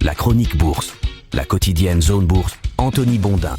La chronique bourse, la quotidienne Zone Bourse, Anthony Bondin.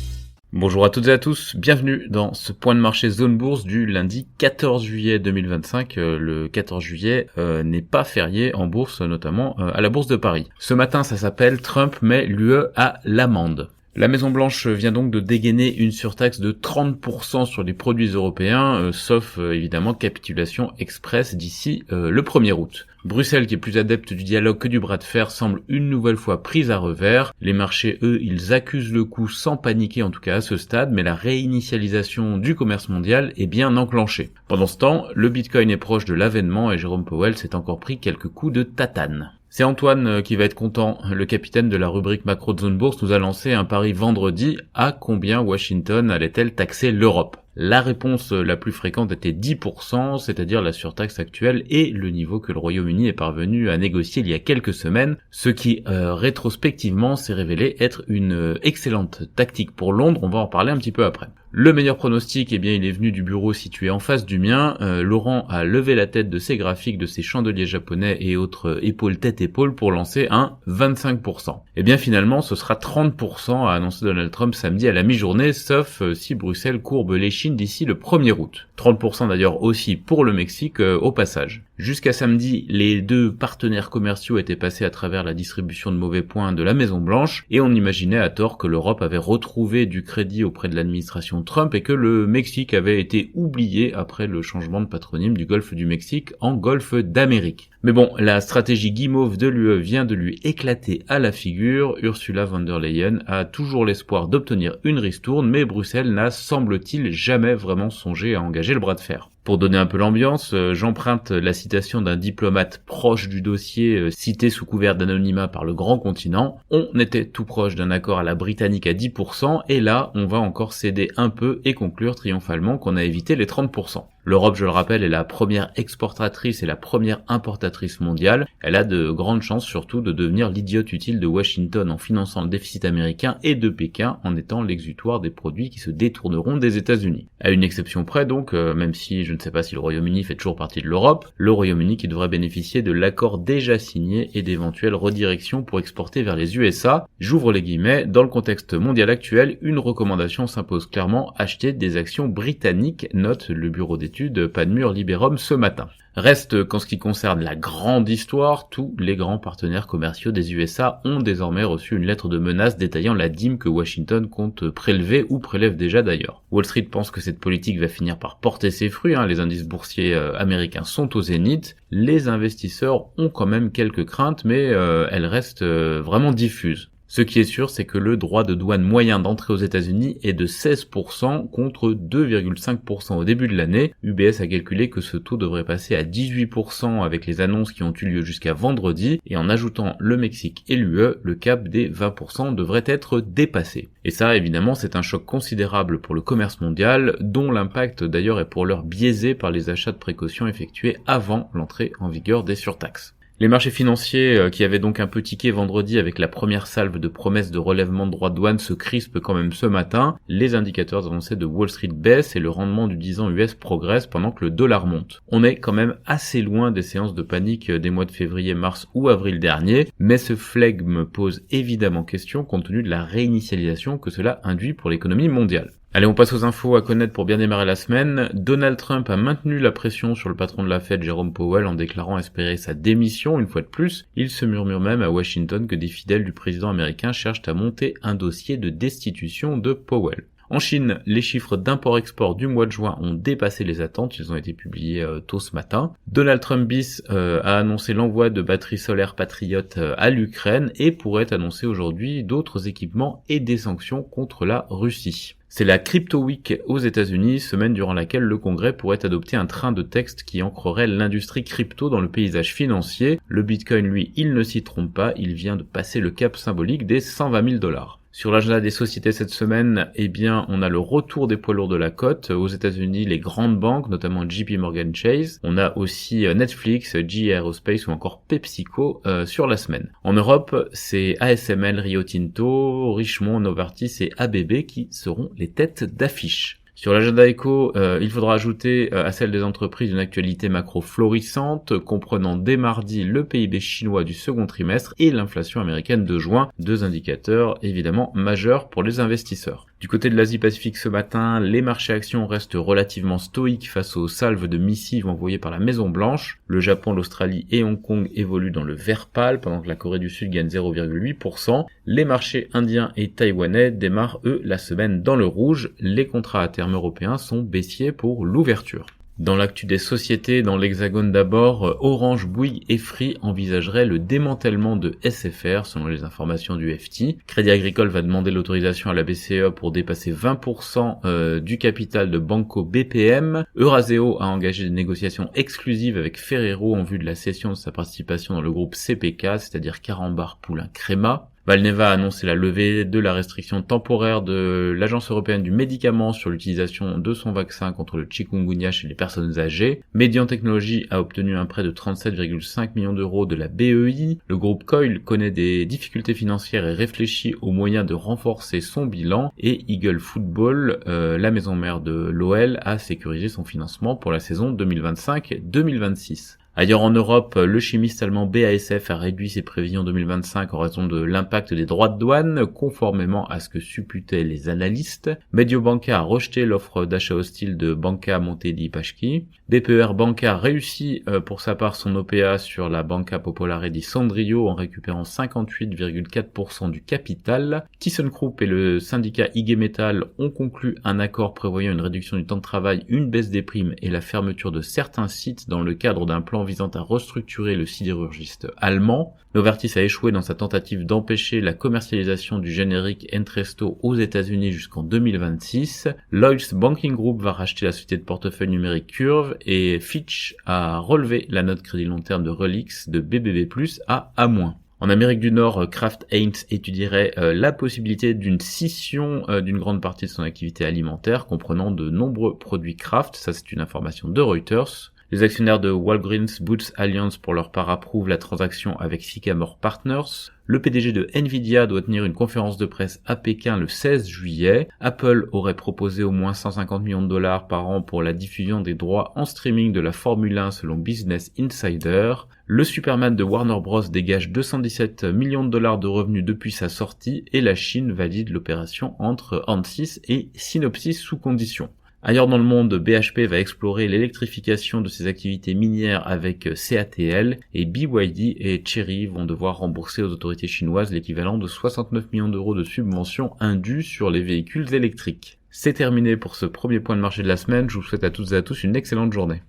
Bonjour à toutes et à tous, bienvenue dans ce point de marché Zone Bourse du lundi 14 juillet 2025. Le 14 juillet n'est pas férié en bourse, notamment à la Bourse de Paris. Ce matin, ça s'appelle Trump met l'UE à l'amende. La Maison-Blanche vient donc de dégainer une surtaxe de 30% sur les produits européens, sauf évidemment capitulation express d'ici le 1er août. Bruxelles, qui est plus adepte du dialogue que du bras de fer, semble une nouvelle fois prise à revers. Les marchés, eux, ils accusent le coup sans paniquer, en tout cas à ce stade, mais la réinitialisation du commerce mondial est bien enclenchée. Pendant ce temps, le Bitcoin est proche de l'avènement et Jérôme Powell s'est encore pris quelques coups de tatane. C'est Antoine qui va être content. Le capitaine de la rubrique macro de Zone Bourse nous a lancé un pari vendredi. À combien Washington allait-elle taxer l'Europe ? La réponse la plus fréquente était 10%, c'est-à-dire la surtaxe actuelle et le niveau que le Royaume-Uni est parvenu à négocier il y a quelques semaines, ce qui rétrospectivement s'est révélé être une excellente tactique pour Londres, on va en parler un petit peu après. Le meilleur pronostic, eh bien, il est venu du bureau situé en face du mien. Laurent a levé la tête de ses graphiques, de ses chandeliers japonais et autres épaule-tête-épaule pour lancer un 25%. Eh bien, finalement, ce sera 30%, a annoncé Donald Trump samedi à la mi-journée, sauf si Bruxelles courbe les Chines d'ici le 1er août. 30% d'ailleurs aussi pour le Mexique au passage. Jusqu'à samedi, les deux partenaires commerciaux étaient passés à travers la distribution de mauvais points de la Maison-Blanche et on imaginait à tort que l'Europe avait retrouvé du crédit auprès de l'administration Trump et que le Mexique avait été oublié après le changement de patronyme du Golfe du Mexique en Golfe d'Amérique. Mais bon, la stratégie guimauve de l'UE vient de lui éclater à la figure. Ursula von der Leyen a toujours l'espoir d'obtenir une ristourne, mais Bruxelles n'a, semble-t-il, jamais vraiment songé à engager le bras de fer. Pour donner un peu l'ambiance, j'emprunte la citation d'un diplomate proche du dossier cité sous couvert d'anonymat par le grand continent. On était tout proche d'un accord à la britannique à 10% et là, on va encore céder un peu et conclure triomphalement qu'on a évité les 30%. L'Europe, je le rappelle, est la première exportatrice et la première importatrice mondiale. Elle a de grandes chances surtout de devenir l'idiote utile de Washington en finançant le déficit américain et de Pékin en étant l'exutoire des produits qui se détourneront des États-Unis. À une exception près donc, même si je ne sais pas si le Royaume-Uni fait toujours partie de l'Europe, le Royaume-Uni qui devrait bénéficier de l'accord déjà signé et d'éventuelles redirections pour exporter vers les USA. J'ouvre les guillemets, dans le contexte mondial actuel, une recommandation s'impose clairement, acheter des actions britanniques, note le bureau d'études Panmure Liberum ce matin. Reste qu'en ce qui concerne la grande histoire, tous les grands partenaires commerciaux des USA ont désormais reçu une lettre de menace détaillant la dîme que Washington compte prélever ou prélève déjà d'ailleurs. Wall Street pense que cette politique va finir par porter ses fruits, les indices boursiers américains sont au zénith, les investisseurs ont quand même quelques craintes mais elles restent vraiment diffuses. Ce qui est sûr, c'est que le droit de douane moyen d'entrée aux États-Unis est de 16% contre 2,5% au début de l'année. UBS a calculé que ce taux devrait passer à 18% avec les annonces qui ont eu lieu jusqu'à vendredi, et en ajoutant le Mexique et l'UE, le cap des 20% devrait être dépassé. Et ça, évidemment, c'est un choc considérable pour le commerce mondial, dont l'impact d'ailleurs est pour l'heure biaisé par les achats de précaution effectués avant l'entrée en vigueur des surtaxes. Les marchés financiers, qui avaient donc un peu tiqué vendredi avec la première salve de promesses de relèvement de droits de douane, se crispent quand même ce matin. Les indicateurs avancés de Wall Street baissent et le rendement du 10 ans US progresse pendant que le dollar monte. On est quand même assez loin des séances de panique des mois de février, mars ou avril dernier, mais ce flegme pose évidemment question compte tenu de la réinitialisation que cela induit pour l'économie mondiale. Allez, on passe aux infos à connaître pour bien démarrer la semaine. Donald Trump a maintenu la pression sur le patron de la Fed, Jérôme Powell, en déclarant espérer sa démission une fois de plus. Il se murmure même à Washington que des fidèles du président américain cherchent à monter un dossier de destitution de Powell. En Chine, les chiffres d'import-export du mois de juin ont dépassé les attentes, ils ont été publiés tôt ce matin. Donald Trump bis a annoncé l'envoi de batteries solaires patriotes à l'Ukraine et pourrait annoncer aujourd'hui d'autres équipements et des sanctions contre la Russie. C'est la Crypto Week aux États-Unis, semaine durant laquelle le Congrès pourrait adopter un train de texte qui ancrerait l'industrie crypto dans le paysage financier. Le Bitcoin, lui, il ne s'y trompe pas, il vient de passer le cap symbolique des 120 000 $. Sur l'agenda des sociétés cette semaine, eh bien, on a le retour des poids lourds de la cote. Aux États-Unis, les grandes banques, notamment JP Morgan Chase. On a aussi Netflix, GE Aerospace ou encore PepsiCo sur la semaine. En Europe, c'est ASML, Rio Tinto, Richemont, Novartis et ABB qui seront les têtes d'affiche. Sur l'agenda éco, il faudra ajouter à celle des entreprises une actualité macro florissante, comprenant dès mardi le PIB chinois du second trimestre et l'inflation américaine de juin, deux indicateurs évidemment majeurs pour les investisseurs. Du côté de l'Asie-Pacifique ce matin, les marchés actions restent relativement stoïques face aux salves de missives envoyées par la Maison-Blanche. Le Japon, l'Australie et Hong Kong évoluent dans le vert pâle pendant que la Corée du Sud gagne 0,8%. Les marchés indiens et taïwanais démarrent eux la semaine dans le rouge. Les contrats à terme européens sont baissiers pour l'ouverture. Dans l'actu des sociétés, dans l'Hexagone d'abord, Orange, Bouygues et Free envisageraient le démantèlement de SFR selon les informations du FT. Crédit Agricole va demander l'autorisation à la BCE pour dépasser 20% du capital de Banco BPM. Euraseo a engagé des négociations exclusives avec Ferrero en vue de la cession de sa participation dans le groupe CPK, c'est-à-dire Carambar Poulain Créma. Valneva a annoncé la levée de la restriction temporaire de l'Agence européenne du médicament sur l'utilisation de son vaccin contre le chikungunya chez les personnes âgées. Median Technologies a obtenu un prêt de 37,5 millions d'euros de la BEI. Le groupe Coil connaît des difficultés financières et réfléchit aux moyens de renforcer son bilan. Et Eagle Football, la maison mère de l'OL, a sécurisé son financement pour la saison 2025-2026. Ailleurs en Europe, le chimiste allemand BASF a réduit ses prévisions 2025 en raison de l'impact des droits de douane, conformément à ce que supputaient les analystes. Mediobanca a rejeté l'offre d'achat hostile de Banca Monte dei Paschi. BPER Banca réussit pour sa part son OPA sur la Banca Popolare di Sondrio en récupérant 58,4% du capital. ThyssenKrupp et le syndicat IG Metall ont conclu un accord prévoyant une réduction du temps de travail, une baisse des primes et la fermeture de certains sites dans le cadre d'un plan visant à restructurer le sidérurgiste allemand. Novartis a échoué dans sa tentative d'empêcher la commercialisation du générique Entresto aux États-Unis jusqu'en 2026. Lloyds Banking Group va racheter la société de portefeuille numérique Curve et Fitch a relevé la note crédit long terme de Relix de BBB+ à A-. En Amérique du Nord, Kraft Heinz étudierait la possibilité d'une scission d'une grande partie de son activité alimentaire comprenant de nombreux produits Kraft. Ça, c'est une information de Reuters. Les actionnaires de Walgreens Boots Alliance pour leur part approuvent la transaction avec Sycamore Partners. Le PDG de Nvidia doit tenir une conférence de presse à Pékin le 16 juillet. Apple aurait proposé au moins 150 millions de dollars par an pour la diffusion des droits en streaming de la Formule 1 selon Business Insider. Le Superman de Warner Bros dégage 217 millions de dollars de revenus depuis sa sortie et la Chine valide l'opération entre Ansys et Synopsys sous condition. Ailleurs dans le monde, BHP va explorer l'électrification de ses activités minières avec CATL et BYD et Chery vont devoir rembourser aux autorités chinoises l'équivalent de 69 millions d'euros de subventions indues sur les véhicules électriques. C'est terminé pour ce premier point de marché de la semaine, je vous souhaite à toutes et à tous une excellente journée.